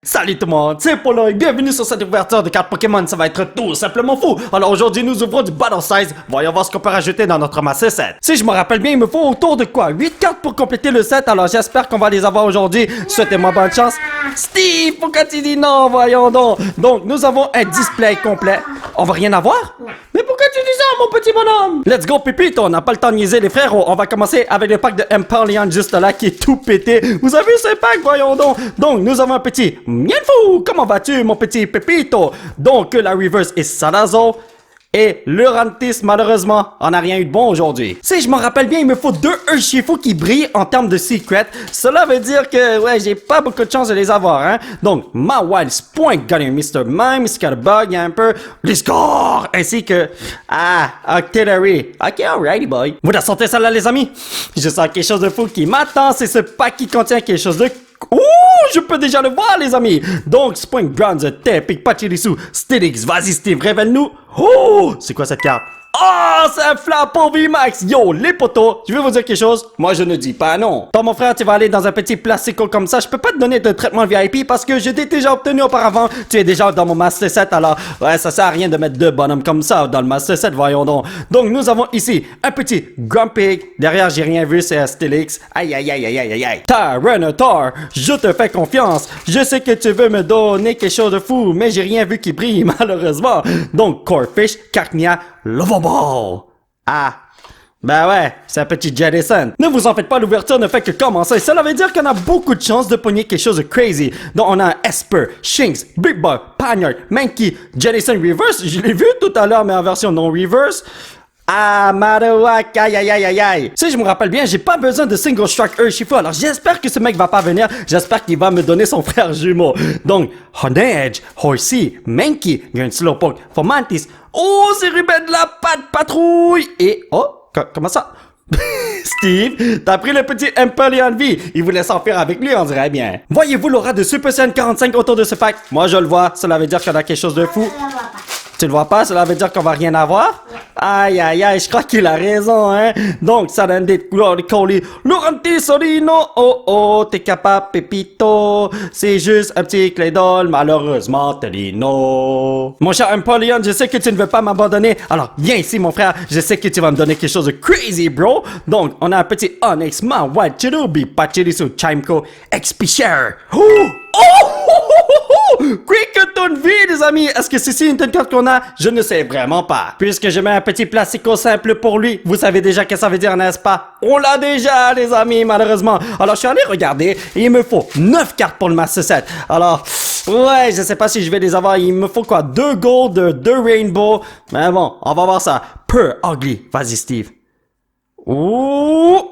Salut tout le monde, c'est Polo et bienvenue sur cette ouverture de cartes Pokémon, ça va être tout simplement fou. Alors aujourd'hui nous ouvrons du Battle Size, voyons voir ce qu'on peut rajouter dans notre Master Set. Si je me rappelle bien, il me faut autour de quoi 8 cartes pour compléter le set, alors j'espère qu'on va les avoir aujourd'hui. Souhaitez-moi bonne chance. Steve, pourquoi tu dis non? Voyons donc. Donc nous avons un display complet. On va rien avoir? Mais pourquoi tu dis ça mon petit bonhomme? Let's go Pépito, on n'a pas le temps de niaiser les frérots. On va commencer avec le pack de Empoleon juste là qui est tout pété. Vous avez vu ce pack? Voyons donc. Donc nous avons un petit Mienfou, comment vas-tu mon petit Pépito? Donc la reverse est Salazo. Et Lurantis, malheureusement, on n'a rien eu de bon aujourd'hui. Si je me rappelle bien, il me faut 2 Urshifu qui brillent en termes de secret. Cela veut dire que, ouais, j'ai pas beaucoup de chance de les avoir, hein. Donc, Mawile, Point, Gunner, Mr. Mime, Scatterbug, il y a un peu les scores, ainsi que, Octillery. Ok, alrighty boy. Vous la sentez ça là, les amis? Je sens quelque chose de fou qui m'attend, c'est ce pack qui contient quelque chose de... Ouh, je peux déjà le voir, les amis. Donc, Spring Bronze, Tepic, Pachirisu, Stilix, vas-y Steve, révèle-nous. Oh, c'est quoi cette carte? Oh, c'est un Flappon VMAX! Yo, les potos, je vais vous dire quelque chose. Moi, je ne dis pas non. Toi, mon frère, tu vas aller dans un petit plastico comme ça. Je peux pas te donner de traitement VIP parce que je t'ai déjà obtenu auparavant. Tu es déjà dans mon Master Set, alors, ouais, ça sert à rien de mettre 2 bonhommes comme ça dans le Master Set, voyons donc. Donc, nous avons ici un petit Grumpig. Derrière, j'ai rien vu, c'est Stilix. Aïe, aïe, aïe, aïe, aïe, aïe, aïe. Tyranitar, je te fais confiance. Je sais que tu veux me donner quelque chose de fou, mais j'ai rien vu qui brille, malheureusement. Donc, Corphish, Cacnea, Lovable. Ah. Ben ouais, c'est un petit Jettison. Ne vous en faites pas, l'ouverture ne fait que commencer. Cela veut dire qu'on a beaucoup de chances de pogner quelque chose de crazy. Donc on a Esper, Shinx, Big Boy, Panyard, Mankey, Jettison Reverse. Je l'ai vu tout à l'heure, mais en version non reverse. Ah, Marowak, aïe aïe aïe aïe aïe. Si je me rappelle bien, j'ai pas besoin de Single Strike Urshifu, alors j'espère que ce mec va pas venir, j'espère qu'il va me donner son frère jumeau. Donc, Honedge, Horsey, Mankey, il y a un Slowpoke, Fomantis, oh, c'est Ruben de la patte patrouille, et, oh, comment ça? Steve, t'as pris le petit Empoleon V. Il voulait s'en faire avec lui, on dirait bien. Voyez-vous l'aura de Super Saiyan 45 autour de ce pack? Moi, je le vois, cela veut dire qu'on a quelque chose de fou. Tu le vois pas? Cela veut dire qu'on va rien avoir? Aïe, aïe, aïe, je crois qu'il a raison, hein? Donc, ça donne des colis. Lurantis, Solino, oh, oh, t'es capable, Pépito. C'est juste un petit clé d'ol, malheureusement, Tolino. Mon cher Empoleon, je sais que tu ne veux pas m'abandonner. Alors, viens ici, mon frère. Je sais que tu vas me donner quelque chose de crazy, bro. Donc, on a un petit Onyx, Mawile, Cherubi, Pachirisu, Chimco, XP-Share. Oh! Quick-Tune V, les amis! Est-ce que c'est une carte qu'on a? Je ne sais vraiment pas. Puisque je mets un petit plastico simple pour lui, vous savez déjà ce que ça veut dire, n'est-ce pas? On l'a déjà, les amis, malheureusement. Alors, je suis allé regarder et il me faut 9 cartes pour le Master Set. Alors, ouais, je sais pas si je vais les avoir. Il me faut quoi? 2 Gold, 2 Rainbow. Mais bon, on va voir ça. Pur Ugly. Vas-y, Steve. Ouh!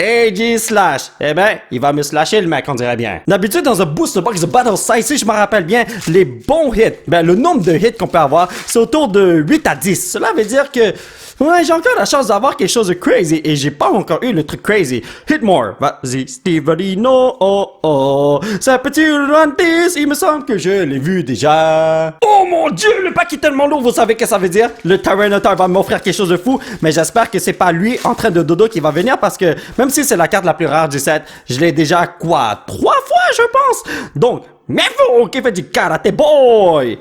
AG Slash. Eh ben, il va me slasher le mec, on dirait bien. D'habitude, dans un booster box de Battle Size, si je me rappelle bien, les bons hits, ben le nombre de hits qu'on peut avoir, c'est autour de 8 à 10. Cela veut dire que, ouais, j'ai encore la chance d'avoir quelque chose de crazy et j'ai pas encore eu le truc crazy. Hitmore. Vas-y, Stevenino. Oh, oh. C'est un petit Lurantis. Il me semble que je l'ai vu déjà. Oh mon dieu, le pack est tellement lourd, vous savez ce que ça veut dire? Le Tyranitar va m'offrir quelque chose de fou, mais j'espère que c'est pas lui en train de dodo qui va venir parce que même si c'est la carte la plus rare du set, je l'ai déjà quoi? 3 fois, je pense. Donc, Mefo qui fait du karaté boy.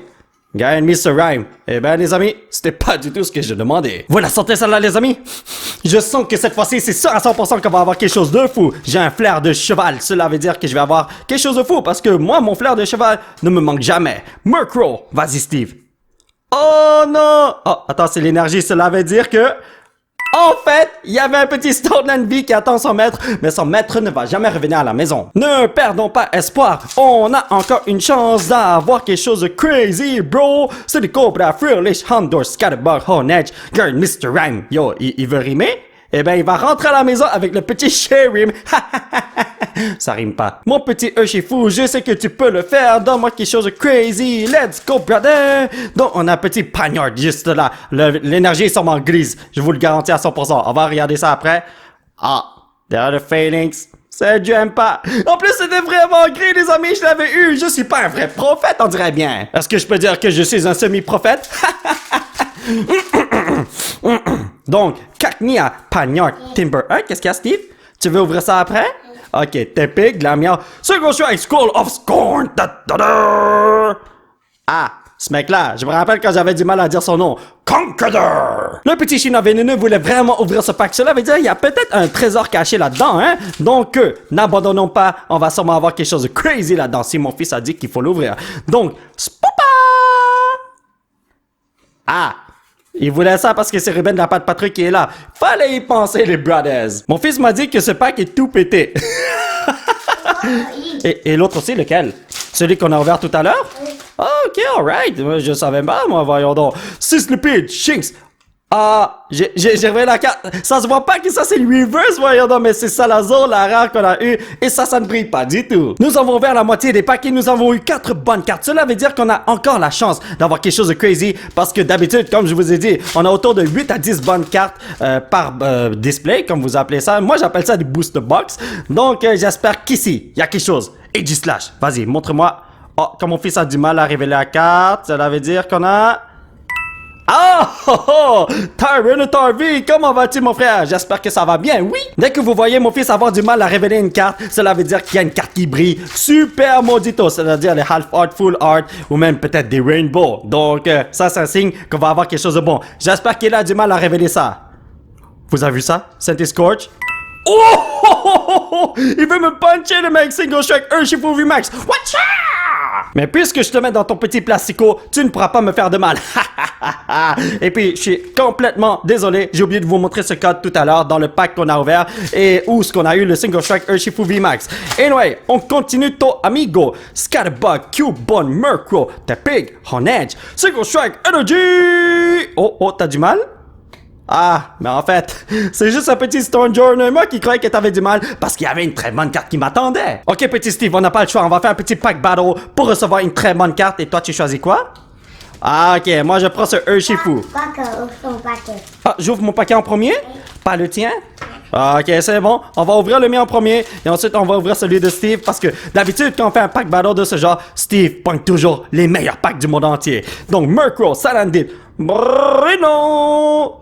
Gagne Mr. Rhyme. Eh ben, les amis, c'était pas du tout ce que je demandais. Voilà, sentez ça là, les amis? Je sens que cette fois-ci, c'est sûr à 100% qu'on va avoir quelque chose de fou. J'ai un flair de cheval. Cela veut dire que je vais avoir quelque chose de fou parce que moi, mon flair de cheval ne me manque jamais. Murkrow. Vas-y, Steve. Oh non! Oh, attends, c'est l'énergie. Cela veut dire que... En fait, il y avait un petit Stoneland V qui attend son maître, mais son maître ne va jamais revenir à la maison. Ne perdons pas espoir, on a encore une chance d'avoir quelque chose de crazy, bro. C'est le Cobra, Frillish, Houndour, Scatterbug, Honedge, Girl, Mr. Rhyme. Yo, il veut rimer? Eh ben, il va rentrer à la maison avec le petit Sherim. Ça rime pas. Mon petit Urshifu, je sais que tu peux le faire. Donne-moi quelque chose de crazy. Let's go, brother. Donc, on a un petit Panyard juste là. L'énergie est sûrement grise. Je vous le garantis à 100%. On va regarder ça après. Ah, there are the failings. C'est j'aime pas. En plus, c'était vraiment gris, les amis. Je l'avais eu. Je suis pas un vrai prophète, on dirait bien. Est-ce que je peux dire que je suis un semi-prophète? Donc, Cacnea, Panyard, Timber. Hein, qu'est-ce qu'il y a, Steve? Tu veux ouvrir ça après? Ok, Tepic, Glamion. Second choix avec School of Scorn. Ah, ce mec-là, je me rappelle quand j'avais du mal à dire son nom. Conqueror! Le petit chinois vénéneux voulait vraiment ouvrir ce pack. Cela veut dire qu'il y a peut-être un trésor caché là-dedans, hein? Donc, n'abandonnons pas. On va sûrement avoir quelque chose de crazy là-dedans si mon fils a dit qu'il faut l'ouvrir. Donc, spoupa! Ah! Il voulait ça parce que c'est Ruben de la patte Patrick qui est là. Fallait y penser, les brothers. Mon fils m'a dit que ce pack est tout pété. Et l'autre aussi, lequel? Celui qu'on a ouvert tout à l'heure? Ok, alright. Je savais pas, moi, voyons donc. Six Lipides, Shinx. Ah, j'ai revu la carte. Ça se voit pas que ça c'est le reverse, voyons donc, mais c'est Salazar, la rare qu'on a eu. Et ça ne brille pas du tout. Nous avons ouvert la moitié des packs et nous avons eu 4 bonnes cartes. Cela veut dire qu'on a encore la chance d'avoir quelque chose de crazy. Parce que d'habitude, comme je vous ai dit, on a autour de 8 à 10 bonnes cartes par display, comme vous appelez ça. Moi, j'appelle ça des booster box. Donc, j'espère qu'ici, il y a quelque chose. Et du slash. Vas-y, montre-moi. Oh, comme mon fils a du mal à révéler la carte, cela veut dire qu'on a... Ah! Oh, oh! Tyranitar V, comment vas-tu, mon frère? J'espère que ça va bien, oui? Dès que vous voyez mon fils avoir du mal à révéler une carte, cela veut dire qu'il y a une carte qui brille super maudito, c'est-à-dire les half art, full art, ou même peut-être des rainbows. Donc, ça, c'est un signe qu'on va avoir quelque chose de bon. J'espère qu'il a du mal à révéler ça. Vous avez vu ça? Saint Scorch? Oh, oh, oh, oh, oh! Il veut me puncher, le mec! Single Strike Urshifu VMAX! Watcha! Mais puisque je te mets dans ton petit plastico, tu ne pourras pas me faire de mal. Et puis, je suis complètement désolé. J'ai oublié de vous montrer ce code tout à l'heure dans le pack qu'on a ouvert et où ce qu'on a eu le Single Strike Urshifu VMAX. Anyway, on continue to amigo. Scatterbug, Cubone, Murkrow, Tepig, Honedge, Single Strike Energy! Oh, oh, t'as du mal? Ah, mais en fait, c'est juste un petit Stormjourner, moi qui croyais que t'avais du mal parce qu'il y avait une très bonne carte qui m'attendait. Ok, petit Steve, on n'a pas le choix, on va faire un petit pack battle pour recevoir une très bonne carte. Et toi, tu choisis quoi? Ah, ok, moi je prends ce Urshifu. Ah, j'ouvre mon paquet en premier? Pas le tien? Ah, ok, c'est bon. On va ouvrir le mien en premier et ensuite on va ouvrir celui de Steve parce que d'habitude quand on fait un pack battle de ce genre, Steve pointe toujours les meilleurs packs du monde entier. Donc Murkrow, Salandit, Brino.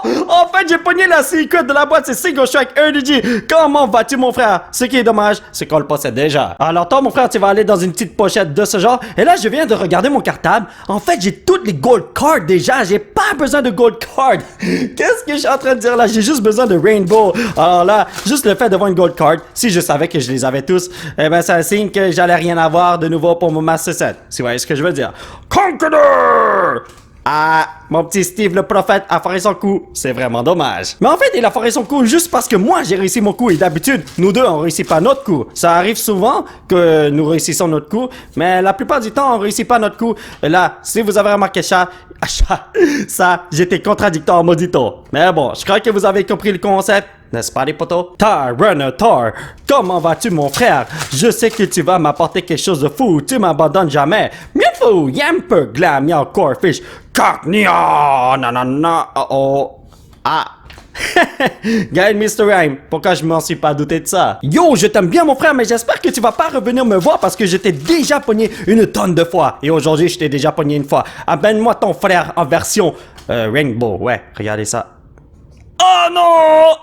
En fait, j'ai pogné la secret de la boîte, c'est Single Strike Energy. Comment vas-tu, mon frère? Ce qui est dommage, c'est qu'on le possède déjà. Alors toi, mon frère, tu vas aller dans une petite pochette de ce genre. Et là, je viens de regarder mon cartable. En fait, j'ai toutes les gold cards déjà. J'ai pas besoin de gold cards. Qu'est-ce que je suis en train de dire là? J'ai juste besoin de rainbow. Alors là, juste le fait d'avoir une gold card, si je savais que je les avais tous, eh ben, c'est un signe que j'allais rien avoir de nouveau pour mon Master Set. Si vous voyez ce que je veux dire. Conqueror! Ah, mon petit Steve le prophète a foiré son coup. C'est vraiment dommage. Mais en fait, il a foiré son coup juste parce que moi, j'ai réussi mon coup. Et d'habitude, nous deux, on réussit pas notre coup. Ça arrive souvent que nous réussissons notre coup. Mais la plupart du temps, on réussit pas notre coup. Et là, si vous avez remarqué ça, j'étais contradictoire maudito. Mais bon, je crois que vous avez compris le concept. N'est-ce pas, les potos? Tyranitar, comment vas-tu, mon frère? Je sais que tu vas m'apporter quelque chose de fou. Tu m'abandonnes jamais. Mewtwo, Yamper, Glameow, Corphish, Cognia, nanana, oh. Ah. Gaël Mr. Rhyme, pourquoi je m'en suis pas douté de ça? Yo, je t'aime bien, mon frère, mais j'espère que tu vas pas revenir me voir parce que je t'ai déjà pogné une tonne de fois. Et aujourd'hui, je t'ai déjà pogné une fois. Amène-moi ton frère en version Rainbow. Ouais, regardez ça. Oh non!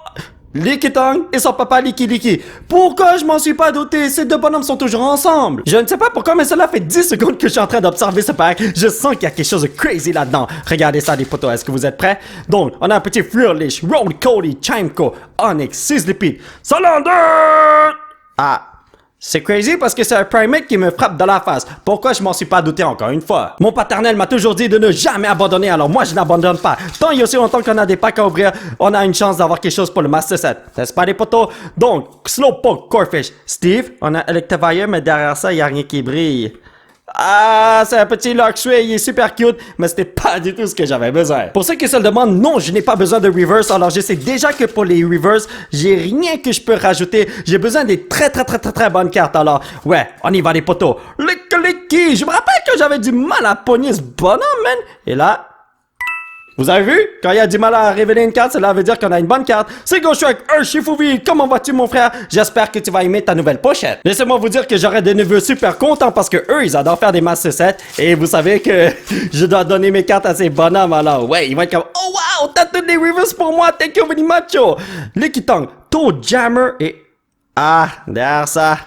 Lickitung et son papa Licky. Pourquoi je m'en suis pas douté? Ces deux bonhommes sont toujours ensemble. Je ne sais pas pourquoi, mais cela fait 10 secondes que je suis en train d'observer ce pack. Je sens qu'il y a quelque chose de crazy là-dedans. Regardez ça, les potos. Est-ce que vous êtes prêts? Donc, on a un petit Furlish, Roll Cody, Chimco, Onyx, Sizzlipede, Salander! Ah. C'est crazy parce que c'est un primate qui me frappe dans la face. Pourquoi je m'en suis pas douté encore une fois? Mon paternel m'a toujours dit de ne jamais abandonner, alors moi je n'abandonne pas. Tant et aussi longtemps qu'on a des packs à ouvrir, on a une chance d'avoir quelque chose pour le Master Set. N'est-ce pas les potos? Donc, Slowpoke, Corphish, Steve, on a Electivire, mais derrière ça, il n'y a rien qui brille. Ah, c'est un petit Luxray, il est super cute, mais c'était pas du tout ce que j'avais besoin. Pour ceux qui se le demandent, non, je n'ai pas besoin de reverse, alors je sais déjà que pour les reverse, j'ai rien que je peux rajouter. J'ai besoin des très bonnes cartes, alors ouais, on y va les potos. Licky, je me rappelle que j'avais du mal à pogner ce bonhomme, man. Et là... Vous avez vu? Quand il y a du mal à révéler une carte, cela veut dire qu'on a une bonne carte. C'est Gaucho avec Urshifu V. Comment vas-tu, mon frère? J'espère que tu vas aimer ta nouvelle pochette. Laissez-moi vous dire que j'aurai des neveux super contents parce que eux, ils adorent faire des Master Sets. Et vous savez que je dois donner mes cartes à ces bonhommes. Alors, ouais, ils vont être comme, oh wow, t'as toutes les reverse pour moi. Thank you very much. Lickitung, Toe Jammer et... Ah, derrière ça...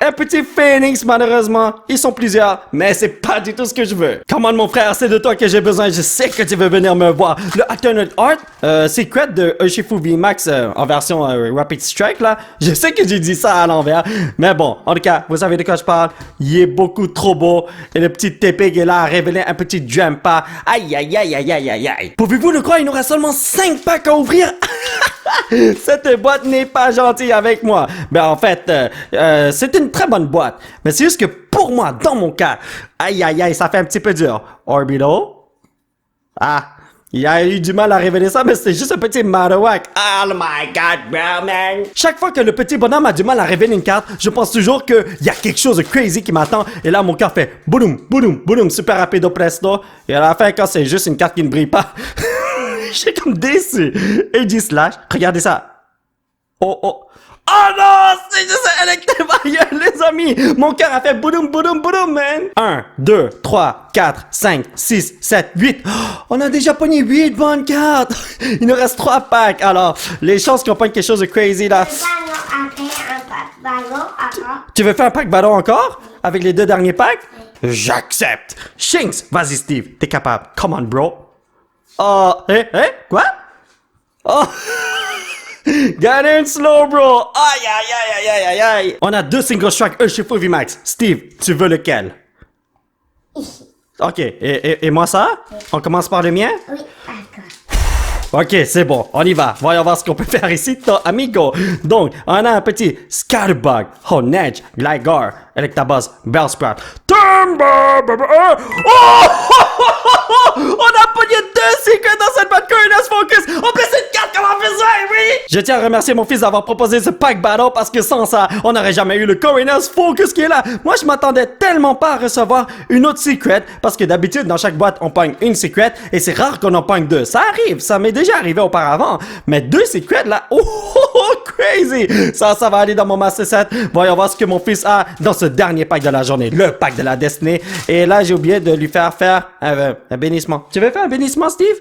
Un petit Phoenix, malheureusement. Ils sont plusieurs, mais c'est pas du tout ce que je veux. Comment mon frère, c'est de toi que j'ai besoin. Je sais que tu veux venir me voir. Le Alternate Art, Secret de Urshifu VMAX en version Rapid Strike, là. Je sais que j'ai dit ça à l'envers. Mais bon, en tout cas, vous savez de quoi je parle. Il est beaucoup trop beau. Et le petit TP qui est là a révélé un petit Jumpa. Aïe, aïe, aïe, aïe, aïe, aïe, aïe. Pouvez-vous le croire, il nous reste seulement 5 packs à ouvrir. Cette boîte n'est pas gentille avec moi. Ben en fait, c'est une très bonne boîte. Mais c'est juste que pour moi, dans mon cas, aïe aïe aïe, ça fait un petit peu dur. Orbito? Ah, il a eu du mal à révéler ça, mais c'était juste un petit Marowak. Oh my god, bro, man. Chaque fois que le petit bonhomme a du mal à révéler une carte, je pense toujours qu'il y a quelque chose de crazy qui m'attend. Et là, mon cœur fait boum, boum, boum, super rapido presto. Et à la fin, quand c'est juste une carte qui ne brille pas... Je suis comme déçu. AJ Slash, regardez ça. Oh, oh. Oh non, c'est juste un Electivire, les amis. Mon cœur a fait boudum, boudum, boudum, man. 1, 2, 3, 4, 5, 6, 7, 8. Oh, on a déjà pogné 8 bonnes cartes. Il nous reste 3 packs. Alors, les chances qu'on pogne quelque chose de crazy, là. Tu veux faire un pack ballon encore? Avec les 2 derniers packs? J'accepte. Shinx, vas-y, Steve. T'es capable. Come on, bro. Oh, quoi? Oh, got in slow, bro. Aïe, aïe, aïe, aïe, aïe, aïe. On a 2 single strike Urshifu VMAX. Steve, tu veux lequel? Ok, et moi ça? On commence par le mien? Oui, d'accord. Ok, c'est bon, on y va. Voyons voir ce qu'on peut faire ici, amigo. Donc, on a un petit Scatterbug, Honedge, Gligar, Electabuzz, Bellsprout, Timber, oh! On a pogné 2 secrets dans cette boîte Coronas Focus. En plus, c'est une carte qu'on a besoin, oui! Je tiens à remercier mon fils d'avoir proposé ce pack battle parce que sans ça, on n'aurait jamais eu le Coronas Focus qui est là. Moi, je m'attendais tellement pas à recevoir une autre secret parce que d'habitude, dans chaque boîte, on pogne une secret et c'est rare qu'on en pogne 2. Ça arrive, ça m'est déjà arrivé auparavant. Mais 2 secrets là, oh, crazy! Ça va aller dans mon Master Set. Voyons voir ce que mon fils a dans ce dernier pack de la journée, le pack de la destinée. Et là, j'ai oublié de lui faire un bénissement. Tu veux faire un bénissement, Steve?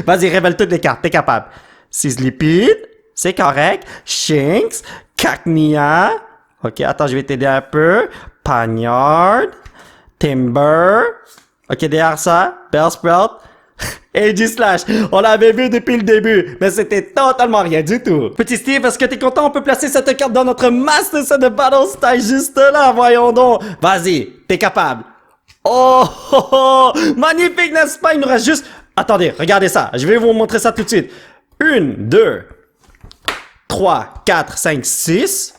Vas-y, révèle toutes les cartes, t'es capable. Sizzlipede, c'est correct. Shinx, Cacnea. Ok, attends, je vais t'aider un peu. Panyard, Timber. Ok, derrière ça, Bellsprout. AJ Slash, on l'avait vu depuis le début, mais c'était totalement rien du tout. Petit Steve, est-ce que t'es content? On peut placer cette carte dans notre Master Set de Battle Style juste là, voyons donc. Vas-y, t'es capable. Oh, oh, oh, magnifique, n'est-ce pas? Il nous reste juste... Attendez, regardez ça. Je vais vous montrer ça tout de suite. 1, 2, 3, 4, 5, 6,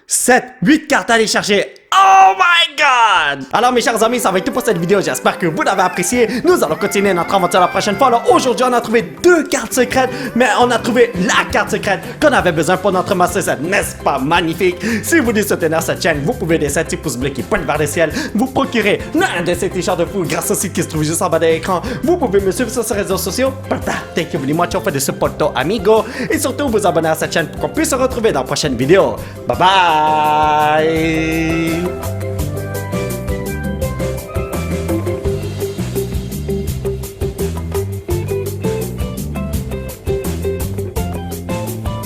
7, 8 cartes à aller chercher. Oh my god! Alors mes chers amis, ça va être tout pour cette vidéo. J'espère que vous l'avez apprécié. Nous allons continuer notre aventure la prochaine fois. Alors aujourd'hui, on a trouvé 2 cartes secrètes, mais on a trouvé la carte secrète qu'on avait besoin pour notre Master Set. N'est-ce pas magnifique? Si vous voulez soutenir cette chaîne, vous pouvez laisser un petit pouce bleu qui pointe vers le ciel. Vous procurer l'un de ces t-shirts de fou grâce au site qui se trouve juste en bas de l'écran. Vous pouvez me suivre sur ces réseaux sociaux. Thank you very much for the support, amigo. Et surtout, vous abonner à cette chaîne pour qu'on puisse se retrouver dans la prochaine vidéo. Bye bye!